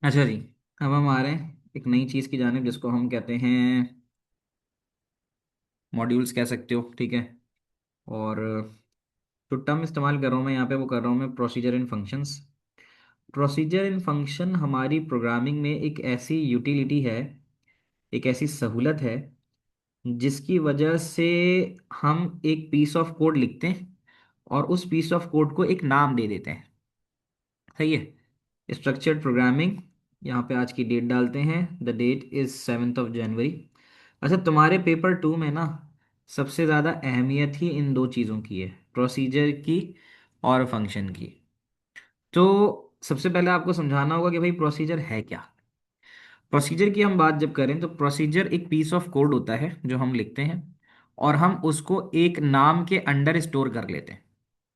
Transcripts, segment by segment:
अच्छा जी। अब हम आ रहे हैं एक नई चीज़ की जानिब जिसको हम कहते हैं मॉड्यूल्स कह सकते हो, ठीक है। और जो टर्म इस्तेमाल कर रहा हूँ मैं यहाँ पे, वो कर रहा हूँ मैं प्रोसीजर इन फंक्शंस। प्रोसीजर इन फंक्शन हमारी प्रोग्रामिंग में एक ऐसी यूटिलिटी है, एक ऐसी सहूलत है जिसकी वजह से हम एक पीस ऑफ कोड लिखते हैं और उस पीस ऑफ कोड को एक नाम दे देते हैं। सही है। Structured programming. यहाँ पे आज की डेट डालते हैं, द डेट इज 7 जनवरी। अच्छा, तुम्हारे पेपर 2 में ना सबसे ज़्यादा अहमियत ही इन दो चीज़ों की है, प्रोसीजर की और फंक्शन की। तो सबसे पहले आपको समझाना होगा कि भाई प्रोसीजर है क्या। प्रोसीजर की हम बात जब करें तो प्रोसीजर एक पीस ऑफ कोड होता है जो हम लिखते हैं और हम उसको एक नाम के अंडर स्टोर कर लेते हैं।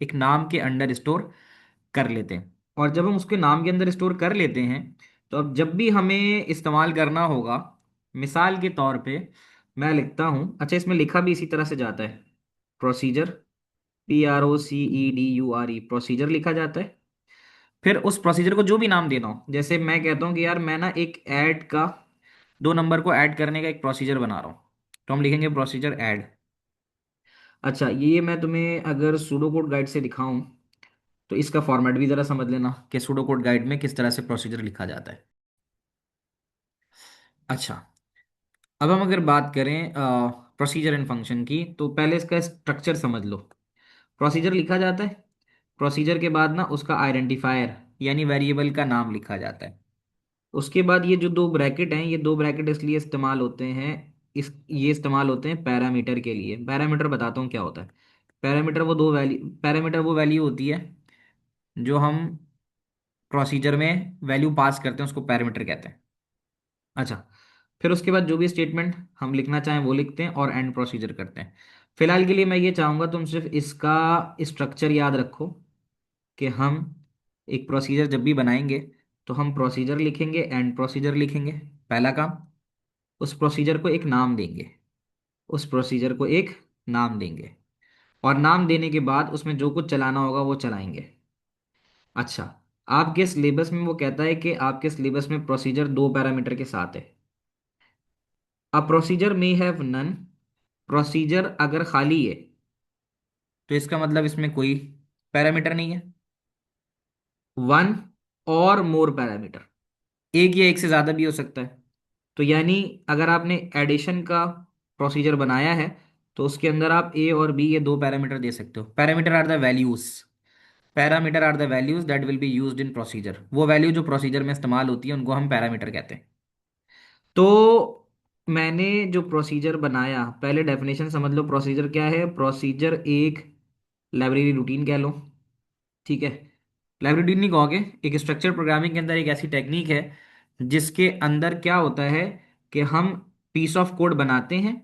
एक नाम के अंडर स्टोर कर लेते हैं। और जब हम उसके नाम के अंदर स्टोर कर लेते हैं तो अब जब भी हमें इस्तेमाल करना होगा, मिसाल के तौर पे मैं लिखता हूं, अच्छा इसमें लिखा भी इसी तरह से जाता है, प्रोसीजर, PROCEDURE, प्रोसीजर लिखा जाता है। फिर उस प्रोसीजर को जो भी नाम देना हो, जैसे मैं कहता हूँ कि यार मैं ना एक ऐड का, 2 नंबर को ऐड करने का एक प्रोसीजर बना रहा हूँ, तो हम लिखेंगे प्रोसीजर ऐड। अच्छा, ये मैं तुम्हें अगर सूडो कोड गाइड से दिखाऊं तो इसका फॉर्मेट भी जरा समझ लेना कि सूडो कोड गाइड में किस तरह से प्रोसीजर लिखा जाता है। अच्छा, अब हम अगर बात करें प्रोसीजर एंड फंक्शन की, तो पहले इसका स्ट्रक्चर समझ लो। प्रोसीजर लिखा जाता है, प्रोसीजर के बाद ना उसका आइडेंटिफायर यानी वेरिएबल का नाम लिखा जाता है। उसके बाद ये जो दो ब्रैकेट हैं, ये दो ब्रैकेट इसलिए इस्तेमाल होते हैं, इस ये इस्तेमाल होते हैं पैरामीटर के लिए। पैरामीटर बताता हूँ क्या होता है। पैरामीटर वो वैल्यू होती है जो हम प्रोसीजर में वैल्यू पास करते हैं, उसको पैरामीटर कहते हैं। अच्छा, फिर उसके बाद जो भी स्टेटमेंट हम लिखना चाहें वो लिखते हैं और एंड प्रोसीजर करते हैं। फिलहाल के लिए मैं ये चाहूंगा तुम सिर्फ इसका स्ट्रक्चर याद रखो कि हम एक प्रोसीजर जब भी बनाएंगे तो हम प्रोसीजर लिखेंगे, एंड प्रोसीजर लिखेंगे, पहला काम। उस प्रोसीजर को एक नाम देंगे, उस प्रोसीजर को एक नाम देंगे, और नाम देने के बाद उसमें जो कुछ चलाना होगा वो चलाएंगे। अच्छा, आपके सिलेबस में वो कहता है कि आपके सिलेबस में प्रोसीजर 2 पैरामीटर के साथ है। अब प्रोसीजर में हैव नन, प्रोसीजर अगर खाली है तो इसका मतलब इसमें कोई पैरामीटर नहीं है। वन और मोर पैरामीटर, एक या एक से ज्यादा भी हो सकता है। तो यानी अगर आपने एडिशन का प्रोसीजर बनाया है तो उसके अंदर आप ए और बी, ये 2 पैरामीटर दे सकते हो। Parameter are the values, parameter are the values that will be used in procedure. वो वैल्यू जो प्रोसीजर में इस्तेमाल होती है उनको हम पैरामीटर कहते हैं। तो मैंने जो प्रोसीजर बनाया, पहले डेफिनेशन समझ लो। प्रोसीजर क्या है? प्रोसीजर एक लाइब्रेरी रूटीन कह लो, ठीक है। लाइब्रेरी रूटीन नहीं कहोगे, एक स्ट्रक्चर प्रोग्रामिंग के अंदर एक ऐसी टेक्निक है जिसके अंदर क्या होता है कि हम पीस ऑफ कोड बनाते हैं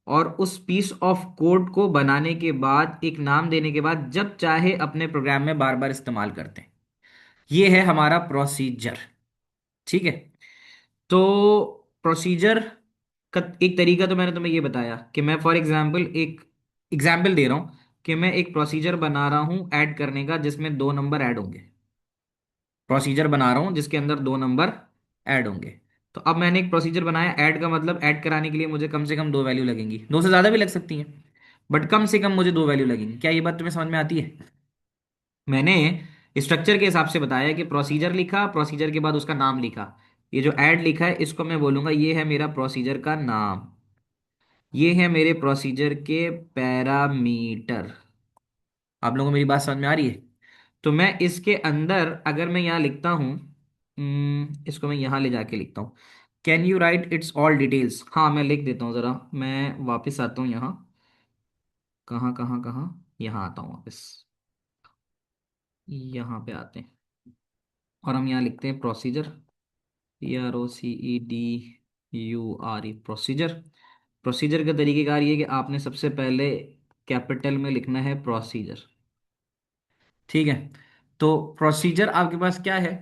और उस पीस ऑफ कोड को बनाने के बाद, एक नाम देने के बाद, जब चाहे अपने प्रोग्राम में बार बार इस्तेमाल करते हैं। ये है हमारा प्रोसीजर, ठीक है। तो प्रोसीजर का एक तरीका तो मैंने तुम्हें ये बताया कि मैं फॉर एग्जांपल एक एग्जांपल दे रहा हूं कि मैं एक प्रोसीजर बना रहा हूं ऐड करने का जिसमें 2 नंबर ऐड होंगे। प्रोसीजर बना रहा हूं जिसके अंदर 2 नंबर ऐड होंगे। तो अब मैंने एक प्रोसीजर बनाया ऐड का, मतलब ऐड कराने के लिए मुझे कम से कम 2 वैल्यू लगेंगी, 2 से ज्यादा भी लग सकती हैं, बट कम से कम मुझे 2 वैल्यू लगेंगी। क्या ये बात तुम्हें समझ में आती है? मैंने स्ट्रक्चर के हिसाब से बताया कि प्रोसीजर लिखा, प्रोसीजर के बाद उसका नाम लिखा। ये जो ऐड लिखा है इसको मैं बोलूंगा ये है मेरा प्रोसीजर का नाम, ये है मेरे प्रोसीजर के पैरामीटर। आप लोगों को मेरी बात समझ में आ रही है? तो मैं इसके अंदर अगर मैं यहाँ लिखता हूँ, इसको मैं यहाँ ले जाके लिखता हूँ, can you right it's all details. हाँ, मैं लिख देता हूँ, ज़रा मैं वापस आता हूँ यहाँ। कहाँ कहाँ कहाँ, यहाँ आता हूँ वापस, यहाँ पे आते हैं और हम यहाँ लिखते हैं प्रोसीजर, PROCEDURE, प्रोसीजर। प्रोसीजर का तरीकेकार ये है कि आपने सबसे पहले कैपिटल में लिखना है प्रोसीजर, ठीक है। तो प्रोसीजर आपके पास क्या है?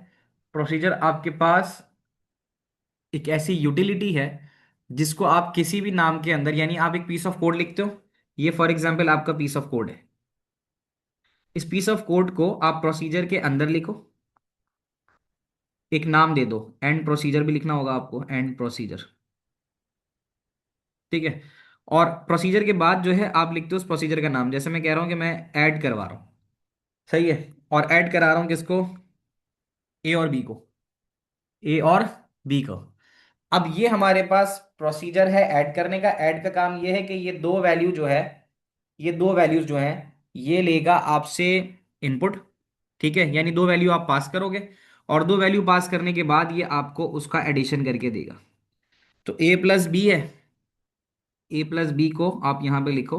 प्रोसीजर आपके पास एक ऐसी यूटिलिटी है जिसको आप किसी भी नाम के अंदर, यानी आप एक पीस ऑफ कोड लिखते हो, ये फॉर एग्जांपल आपका पीस ऑफ कोड है। इस पीस ऑफ कोड को आप प्रोसीजर के अंदर लिखो, एक नाम दे दो, एंड प्रोसीजर भी लिखना होगा आपको, एंड प्रोसीजर। ठीक है। और प्रोसीजर के बाद जो है आप लिखते हो उस प्रोसीजर का नाम, जैसे मैं कह रहा हूं कि मैं ऐड करवा रहा हूं, सही है, और ऐड करा रहा हूं किसको, ए और बी को, ए और बी को। अब ये हमारे पास प्रोसीजर है ऐड करने का। ऐड का काम ये है कि ये दो वैल्यू जो है, ये दो वैल्यूज जो है, ये लेगा आपसे इनपुट। ठीक है, यानी दो वैल्यू आप पास करोगे, और दो वैल्यू पास करने के बाद ये आपको उसका एडिशन करके देगा। तो ए प्लस बी है, ए प्लस बी को आप यहाँ पे लिखो,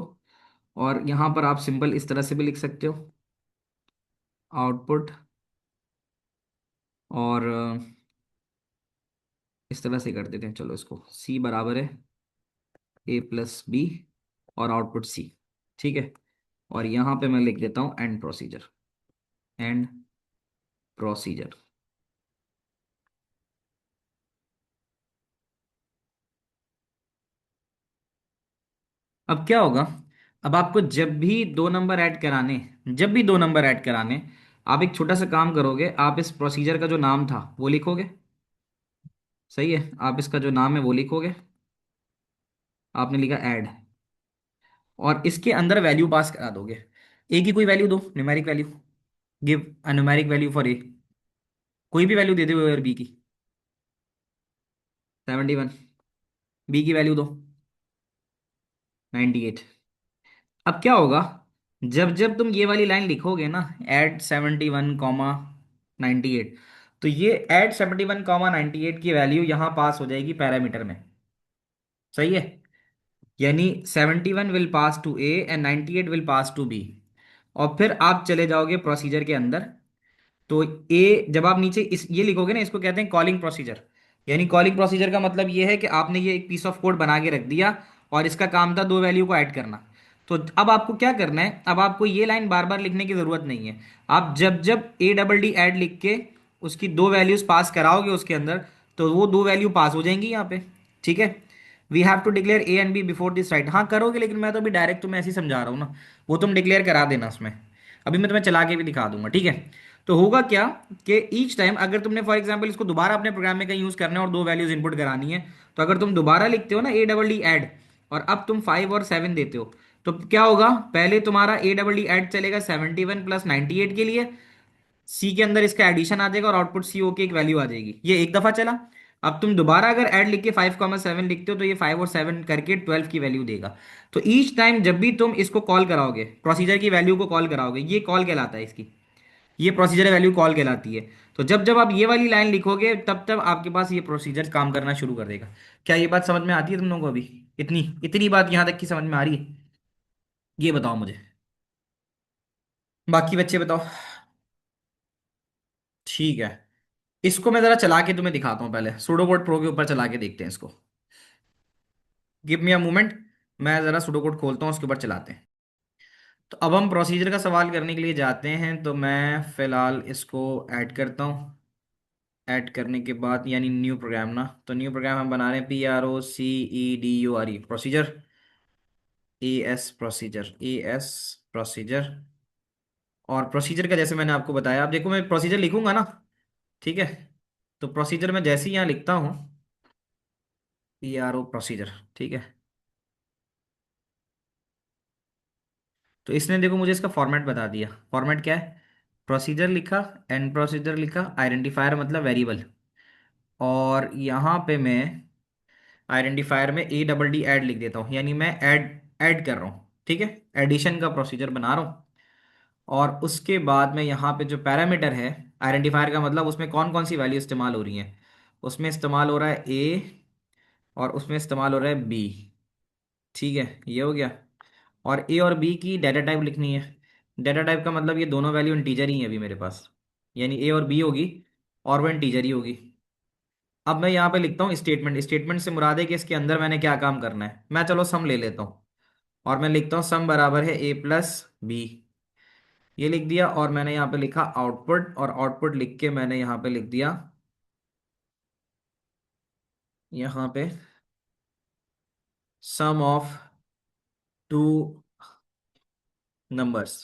और यहाँ पर आप सिंपल इस तरह से भी लिख सकते हो, आउटपुट, और इस तरह से कर देते हैं, चलो इसको सी बराबर है ए प्लस बी, और आउटपुट सी। ठीक है, और यहाँ पे मैं लिख देता हूँ एंड प्रोसीजर, एंड प्रोसीजर। अब क्या होगा, अब आपको जब भी दो नंबर ऐड कराने, जब भी दो नंबर ऐड कराने, आप एक छोटा सा काम करोगे, आप इस प्रोसीजर का जो नाम था वो लिखोगे। सही है, आप इसका जो नाम है वो लिखोगे, आपने लिखा ऐड, और इसके अंदर वैल्यू पास करा दोगे। ए की कोई वैल्यू दो, numeric value, give a numeric value for a, कोई भी वैल्यू दे दो ए और बी की। 71। बी की वैल्यू दो 98। अब क्या होगा, जब जब तुम ये वाली लाइन लिखोगे ना, एट 71 कॉमा 98, तो ये एट 71 कॉमा 98 की वैल्यू यहां पास हो जाएगी पैरामीटर में। सही है, यानी 71 will pass to A and 98 will pass to B. और फिर आप चले जाओगे प्रोसीजर के अंदर, तो ए जब आप नीचे इस ये लिखोगे ना, इसको कहते हैं कॉलिंग प्रोसीजर। यानी कॉलिंग प्रोसीजर का मतलब ये है कि आपने ये एक पीस ऑफ कोड बना के रख दिया, और इसका काम था दो वैल्यू को ऐड करना। तो अब आपको क्या करना है, अब आपको ये लाइन बार बार लिखने की जरूरत नहीं है। आप जब जब ए डबल डी ऐड लिख के उसकी दो वैल्यूज पास कराओगे उसके अंदर, तो वो दो वैल्यू पास हो जाएंगी यहाँ पे। ठीक है, we have to declare A and B before this right, हाँ करोगे, लेकिन मैं तो अभी डायरेक्ट तुम्हें ऐसे ही समझा रहा हूँ ना, वो तुम डिक्लेयर करा देना उसमें। अभी मैं तुम्हें चला के भी दिखा दूंगा। ठीक है, तो होगा क्या कि ईच टाइम अगर तुमने फॉर एग्जांपल इसको दोबारा अपने प्रोग्राम में कहीं यूज करना है और दो वैल्यूज इनपुट करानी है, तो अगर तुम दोबारा लिखते हो ना ए डबल डी एड, और अब तुम 5 और 7 देते हो, तो क्या होगा, पहले तुम्हारा ए डबल डी एड चलेगा 71 प्लस 98 के लिए, सी के अंदर इसका एडिशन आ जाएगा, और आउटपुट सी ओ की एक वैल्यू आ जाएगी। ये एक दफा चला। अब तुम दोबारा अगर ऐड लिख के 5 कॉमा 7 लिखते हो, तो ये 5 और 7 करके 12 की वैल्यू देगा। तो ईच टाइम जब भी तुम इसको कॉल कराओगे, प्रोसीजर की वैल्यू को कॉल कराओगे, ये कॉल कहलाता है इसकी, ये प्रोसीजर वैल्यू कॉल कहलाती है। तो जब जब आप ये वाली लाइन लिखोगे, तब तब आपके पास ये प्रोसीजर काम करना शुरू कर देगा। क्या ये बात समझ में आती है तुम लोगों को अभी? इतनी इतनी बात यहाँ तक की समझ में आ रही है? ये बताओ मुझे, बाकी बच्चे बताओ। ठीक है, इसको मैं जरा चला के तुम्हें दिखाता हूँ, पहले सुडोकोड प्रो के ऊपर चला के देखते हैं इसको। गिव मी अ मोमेंट, मैं जरा सुडोकोड खोलता हूँ, उसके ऊपर चलाते हैं। तो अब हम प्रोसीजर का सवाल करने के लिए जाते हैं, तो मैं फिलहाल इसको ऐड करता हूँ। ऐड करने के बाद यानी न्यू प्रोग्राम ना, तो न्यू प्रोग्राम हम बना रहे हैं PROCEDURE procedure, AS procedure, AS procedure. और प्रोसीजर का जैसे मैंने आपको बताया, अब देखो मैं प्रोसीजर लिखूंगा ना, ठीक है, तो प्रोसीजर में जैसे ही यहाँ लिखता हूँ, PRO प्रोसीजर, ठीक है, तो इसने देखो मुझे इसका फॉर्मेट बता दिया। फॉर्मेट क्या है, प्रोसीजर लिखा, एंड प्रोसीजर लिखा, आइडेंटिफायर मतलब वेरिएबल, और यहाँ पे मैं आइडेंटिफायर में ए डबल डी ऐड लिख देता हूँ, यानी मैं ऐड ऐड कर रहा हूँ। ठीक है, एडिशन का प्रोसीजर बना रहा हूँ। और उसके बाद में यहाँ पे जो पैरामीटर है, आइडेंटिफायर का मतलब उसमें कौन कौन सी वैल्यू इस्तेमाल हो रही है, उसमें इस्तेमाल हो रहा है ए, और उसमें इस्तेमाल हो रहा है बी। ठीक है, ये हो गया। और ए और बी की डाटा टाइप लिखनी है। डाटा टाइप का मतलब ये दोनों वैल्यू इंटीजर ही है अभी मेरे पास, यानी ए और बी होगी, और वो इंटीजर ही होगी। अब मैं यहाँ पे लिखता हूँ स्टेटमेंट। स्टेटमेंट से मुराद है कि इसके अंदर मैंने क्या काम करना है। मैं चलो सम ले लेता हूँ, और मैं लिखता हूँ सम बराबर है ए प्लस बी, ये लिख दिया। और मैंने यहाँ पे लिखा आउटपुट, और आउटपुट लिख के मैंने यहाँ पे लिख दिया, यहाँ पे सम ऑफ टू नंबर्स।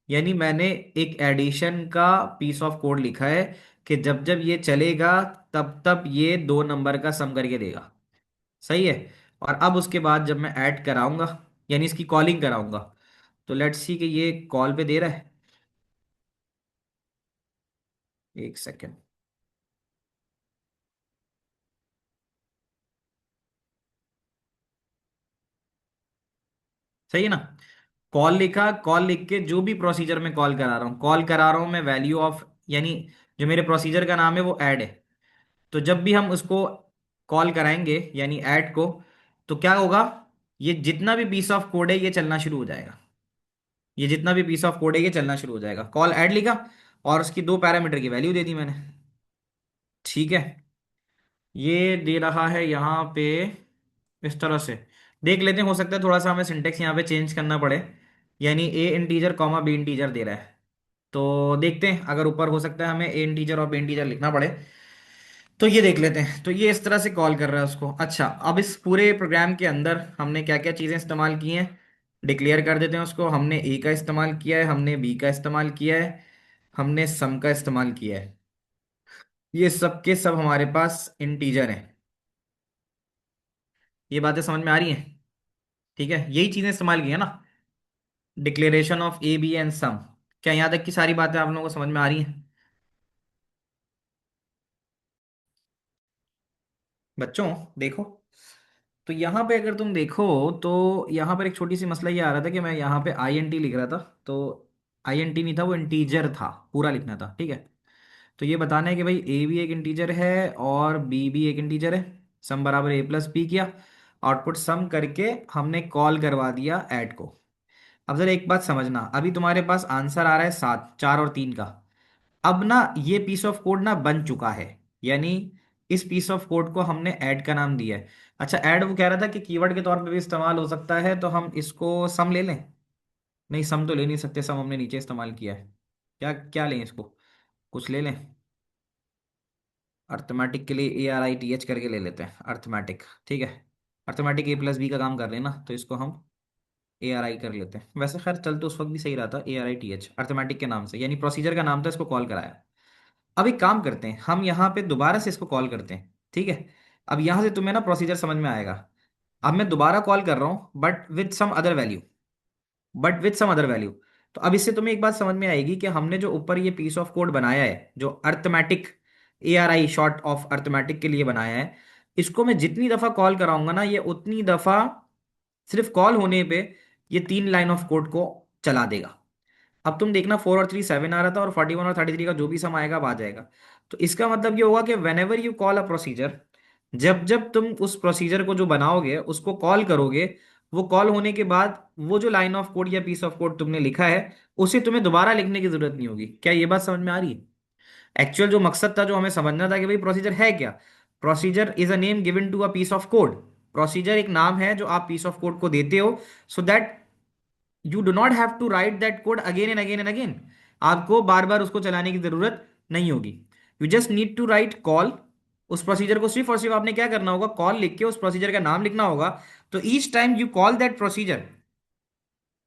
यानी मैंने एक एडिशन का पीस ऑफ कोड लिखा है, कि जब जब ये चलेगा तब तब ये दो नंबर का सम करके देगा। सही है। और अब उसके बाद जब मैं ऐड कराऊंगा, यानी इसकी कॉलिंग कराऊंगा, तो लेट्स सी कि ये कॉल पे दे रहा है। एक सेकेंड। सही है ना। कॉल लिखा, कॉल लिख के जो भी प्रोसीजर में कॉल करा रहा हूँ, कॉल करा रहा हूँ मैं वैल्यू ऑफ, यानी जो मेरे प्रोसीजर का नाम है वो ऐड है। तो जब भी हम उसको कॉल कराएंगे यानी ऐड को, तो क्या होगा, ये जितना भी पीस ऑफ कोड है ये चलना शुरू हो जाएगा। ये जितना भी पीस ऑफ कोड है ये चलना शुरू हो जाएगा। कॉल ऐड लिखा और उसकी दो पैरामीटर की वैल्यू दे दी मैंने। ठीक है। ये दे रहा है यहाँ पे इस तरह से। देख लेते हैं, हो सकता है थोड़ा सा हमें सिंटेक्स यहाँ पे चेंज करना पड़े। यानी A integer comma B integer दे रहा है। तो देखते हैं, अगर ऊपर हो सकता है हमें ए इंटीजर और बी इंटीजर लिखना पड़े, तो ये देख लेते हैं। तो ये इस तरह से कॉल कर रहा है उसको। अच्छा, अब इस पूरे प्रोग्राम के अंदर हमने क्या क्या चीज़ें इस्तेमाल की हैं, डिक्लेयर कर देते हैं उसको। हमने ए का इस्तेमाल किया है, हमने बी का इस्तेमाल किया है, हमने सम का इस्तेमाल किया है। ये सब के सब हमारे पास इंटीजर हैं। ये बातें समझ में आ रही हैं? ठीक है, यही चीज़ें इस्तेमाल की है ना, declaration of A B and sum. क्या यहाँ तक की सारी बातें आप लोगों को समझ में आ रही हैं बच्चों? देखो, तो यहाँ पे अगर तुम देखो, तो यहाँ पर एक छोटी सी मसला ये आ रहा था कि मैं यहाँ पे आई एन टी लिख रहा था। तो आई एन टी नहीं था, वो इंटीजर था, पूरा लिखना था। ठीक है। तो ये बताना है कि भाई ए भी एक इंटीजर है और बी भी एक इंटीजर है। सम बराबर ए प्लस बी किया, आउटपुट सम करके हमने कॉल करवा दिया ऐड को। अब जरा एक बात समझना, अभी तुम्हारे पास आंसर आ रहा है 7, 4 और 3 का। अब ना ये पीस ऑफ कोड ना बन चुका है, यानी इस पीस ऑफ कोड को हमने ऐड का नाम दिया है। अच्छा, ऐड वो कह रहा था कि कीवर्ड के तौर पे भी इस्तेमाल हो सकता है, तो हम इसको सम ले लें। नहीं, सम तो ले नहीं सकते, सम हमने नीचे इस्तेमाल किया है। क्या क्या लें इसको, कुछ ले लें। अर्थमेटिक के लिए A R I T H करके ले लेते हैं, अर्थमेटिक। ठीक है। अर्थमेटिक ए प्लस बी का काम कर लेना, तो इसको हम ए आर आई कर लेते हैं। वैसे खैर चल तो उस वक्त भी सही रहा था, A R I T H arithmetic के नाम से, यानी प्रोसीजर का नाम था, इसको कॉल कराया। अब एक काम करते हैं, हम यहाँ पे दोबारा से इसको कॉल करते हैं। ठीक है। अब यहाँ से तुम्हें ना प्रोसीजर समझ में आएगा। अब मैं दोबारा कॉल कर रहा हूँ but with some other value. तो अब इससे तुम्हें एक बात समझ में आएगी कि हमने जो ऊपर ये पीस ऑफ कोड बनाया है, जो arithmetic, A R I short of arithmetic के लिए बनाया है, इसको मैं जितनी दफा कॉल कराऊंगा ना, ये उतनी दफा सिर्फ कॉल होने पे ये 3 लाइन ऑफ कोड को चला देगा। अब तुम देखना, 4 और 3 7 आ रहा था, और 41 और 33 का जो भी सम आएगा अब आ जाएगा। तो इसका मतलब ये होगा कि when ever you call a procedure, जब जब तुम उस प्रोसीजर को जो बनाओगे उसको कॉल करोगे, वो कॉल होने के बाद वो जो लाइन ऑफ कोड या पीस ऑफ कोड तुमने लिखा है, उसे तुम्हें दोबारा लिखने की जरूरत नहीं होगी। क्या ये बात समझ में आ रही है? एक्चुअल जो मकसद था, जो हमें समझना था कि भाई प्रोसीजर है क्या। Procedure is a name given to a piece of code. Procedure एक नाम है जो आप पीस ऑफ कोड को देते हो, so that you do not have to write that code again and again and again. आपको बार बार उसको चलाने की जरूरत नहीं होगी। You just need to write call. उस प्रोसीजर को सिर्फ और सिर्फ आपने क्या करना होगा, कॉल लिख के उस प्रोसीजर का नाम लिखना होगा। तो each time you call that procedure,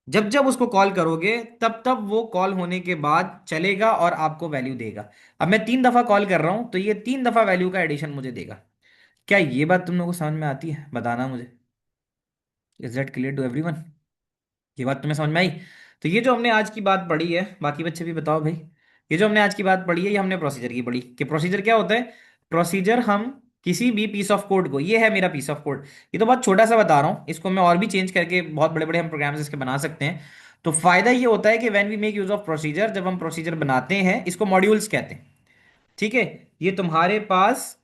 जब जब उसको कॉल करोगे तब तब वो कॉल होने के बाद चलेगा और आपको वैल्यू देगा। अब मैं 3 दफा कॉल कर रहा हूं, तो ये 3 दफा वैल्यू का एडिशन मुझे देगा। क्या ये बात तुम लोगों को समझ में आती है? बताना मुझे। Is that clear to everyone? ये बात तुम्हें समझ में आई? तो ये जो हमने आज की बात पढ़ी है, बाकी बच्चे भी बताओ भाई। ये जो हमने आज की बात पढ़ी है, ये हमने प्रोसीजर की पढ़ी कि प्रोसीजर क्या होता है। प्रोसीजर हम किसी भी पीस ऑफ कोड को, ये है मेरा पीस ऑफ कोड, ये तो बहुत छोटा सा बता रहा हूँ, इसको मैं और भी चेंज करके बहुत बड़े बड़े हम प्रोग्राम्स इसके बना सकते हैं। तो फायदा ये होता है कि when we make use of procedure, जब हम प्रोसीजर बनाते हैं, इसको मॉड्यूल्स कहते हैं। ठीक है। ये तुम्हारे पास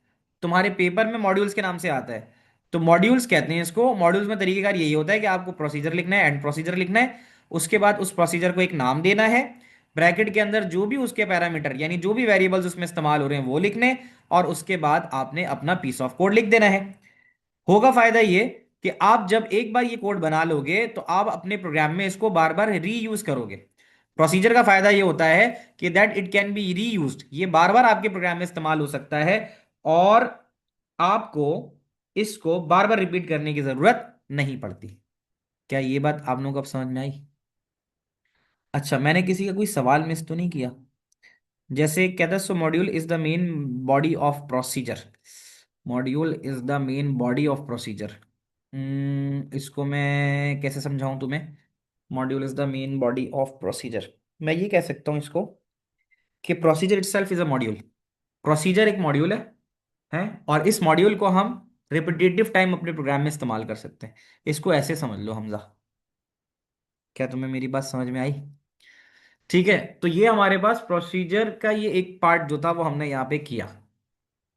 तुम्हारे पेपर में मॉड्यूल्स के नाम से आता है। तो मॉड्यूल्स कहते हैं इसको। मॉड्यूल्स में तरीकेकार यही होता है कि आपको प्रोसीजर लिखना है, एंड प्रोसीजर लिखना है। उसके बाद उस प्रोसीजर को एक नाम देना है, ब्रैकेट के अंदर जो भी उसके पैरामीटर यानी जो भी वेरिएबल्स उसमें इस्तेमाल हो रहे हैं वो लिखने, और उसके बाद आपने अपना पीस ऑफ कोड लिख देना है। होगा फायदा ये कि आप जब एक बार ये कोड बना लोगे, तो आप अपने प्रोग्राम में इसको बार बार री यूज करोगे। प्रोसीजर का फायदा ये होता है कि दैट इट कैन बी री यूज्ड, ये बार बार आपके प्रोग्राम में इस्तेमाल हो सकता है, और आपको इसको बार बार रिपीट करने की जरूरत नहीं पड़ती। क्या ये बात आप लोगों को अब समझ में आई? अच्छा, मैंने किसी का कोई सवाल मिस तो नहीं किया? जैसे कहता है so module is the main body of procedure. Module is the main body of procedure. इसको मैं कैसे समझाऊं तुम्हें? Module is the main body of procedure, मैं ये कह सकता हूँ इसको कि procedure itself is a module. Procedure एक मॉड्यूल है और इस मॉड्यूल को हम रिपीटेटिव टाइम अपने प्रोग्राम में इस्तेमाल कर सकते हैं। इसको ऐसे समझ लो हमजा। क्या तुम्हें मेरी बात समझ में आई? ठीक है, तो ये हमारे पास प्रोसीजर का ये एक पार्ट जो था वो हमने यहाँ पे किया।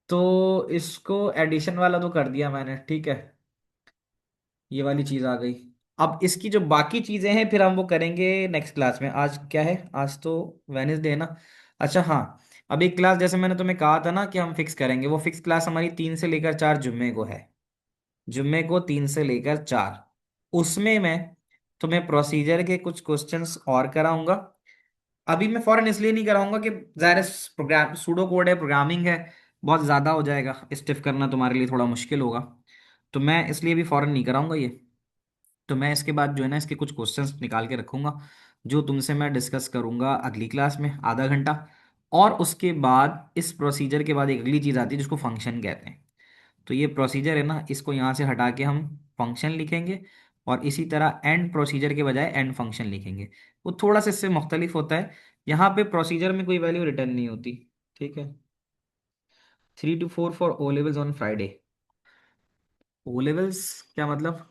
तो इसको एडिशन वाला तो कर दिया मैंने, ठीक है, ये वाली चीज आ गई। अब इसकी जो बाकी चीजें हैं फिर हम वो करेंगे नेक्स्ट क्लास में। आज क्या है? आज तो वेनेसडे है ना। अच्छा हाँ, अब एक क्लास जैसे मैंने तुम्हें कहा था ना कि हम फिक्स करेंगे, वो फिक्स क्लास हमारी 3 से लेकर 4 जुम्मे को है। जुम्मे को 3 से लेकर 4, उसमें मैं तुम्हें प्रोसीजर के कुछ क्वेश्चंस और कराऊंगा। अभी मैं फॉरन इसलिए नहीं कराऊंगा कि ज़ाहिर है प्रोग्राम सूडो कोड है, प्रोग्रामिंग है, बहुत ज़्यादा हो जाएगा, स्टिफ करना तुम्हारे लिए थोड़ा मुश्किल होगा। तो मैं इसलिए भी फॉरन नहीं कराऊंगा ये। तो मैं इसके बाद जो है ना इसके कुछ क्वेश्चंस निकाल के रखूंगा, जो तुमसे मैं डिस्कस करूंगा अगली क्लास में आधा घंटा। और उसके बाद इस प्रोसीजर के बाद एक अगली चीज़ आती है जिसको फंक्शन कहते हैं। तो ये प्रोसीजर है ना, इसको यहाँ से हटा के हम फंक्शन लिखेंगे, और इसी तरह एंड प्रोसीजर के बजाय एंड फंक्शन लिखेंगे। वो थोड़ा सा इससे मुख्तलिफ होता है, यहाँ पे प्रोसीजर में कोई वैल्यू रिटर्न नहीं होती। ठीक है। 3 to 4 for O levels on Friday. O levels क्या मतलब?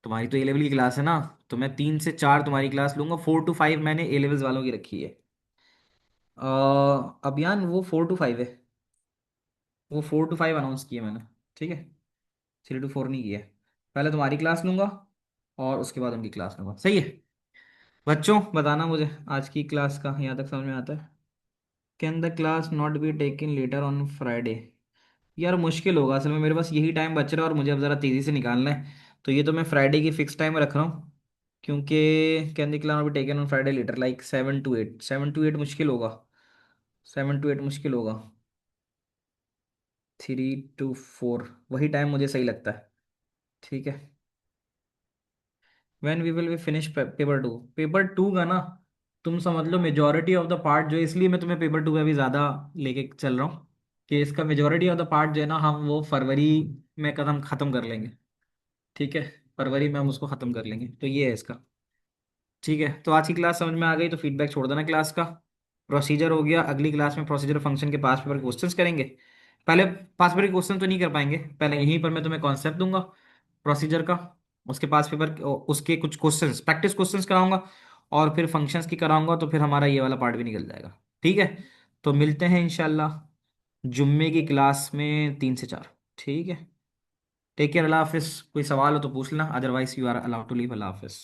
तुम्हारी तो ए लेवल की क्लास है ना, तो मैं 3 से 4 तुम्हारी क्लास लूंगा, 4 to 5 मैंने ए लेवल्स वालों की रखी है। अभियान वो 4 to 5 है, वो 4 to 5 अनाउंस किया मैंने। ठीक है, 3 to 4 नहीं किया है। पहले तुम्हारी क्लास लूंगा और उसके बाद उनकी क्लास लूंगा, सही है? बच्चों बताना मुझे आज की क्लास का यहाँ तक समझ में आता है? Can the class not be taken later on Friday? यार मुश्किल होगा, असल में मेरे पास यही टाइम बच रहा है और मुझे अब ज़रा तेज़ी से निकालना है। तो ये तो मैं फ्राइडे की फिक्स टाइम रख रहा हूँ, क्योंकि can the class not be taken on Friday later like 7 to 8। 7 to 8 मुश्किल होगा, 7 to 8 मुश्किल होगा। 3 to 4 वही टाइम मुझे सही लगता है। ठीक है। When we will be finish paper 2? Paper 2 का ना तुम समझ लो मेजोरिटी ऑफ द पार्ट जो है, इसलिए मैं तुम्हें पेपर 2 का भी ज़्यादा लेके चल रहा हूँ कि इसका मेजोरिटी ऑफ द पार्ट जो है ना हम वो फरवरी में कदम ख़त्म कर लेंगे। ठीक है, फरवरी में हम उसको ख़त्म कर लेंगे, तो ये है इसका। ठीक है, तो आज की क्लास समझ में आ गई तो फीडबैक छोड़ देना क्लास का। प्रोसीजर हो गया, अगली क्लास में प्रोसीजर फंक्शन के पास पेपर क्वेश्चंस करेंगे। पहले पास पेपर के क्वेश्चन तो नहीं कर पाएंगे, पहले यहीं पर मैं तुम्हें कॉन्सेप्ट दूंगा प्रोसीजर का, उसके पास पेपर उसके कुछ क्वेश्चंस प्रैक्टिस क्वेश्चंस कराऊंगा, और फिर फंक्शंस की कराऊंगा, तो फिर हमारा ये वाला पार्ट भी निकल जाएगा। ठीक है, तो मिलते हैं इंशाल्लाह जुम्मे की क्लास में 3 से 4। ठीक है, टेक केयर, अल्लाह हाफिज़। कोई सवाल हो तो पूछ लेना, otherwise you are allowed to leave. अल्लाह हाफिज़।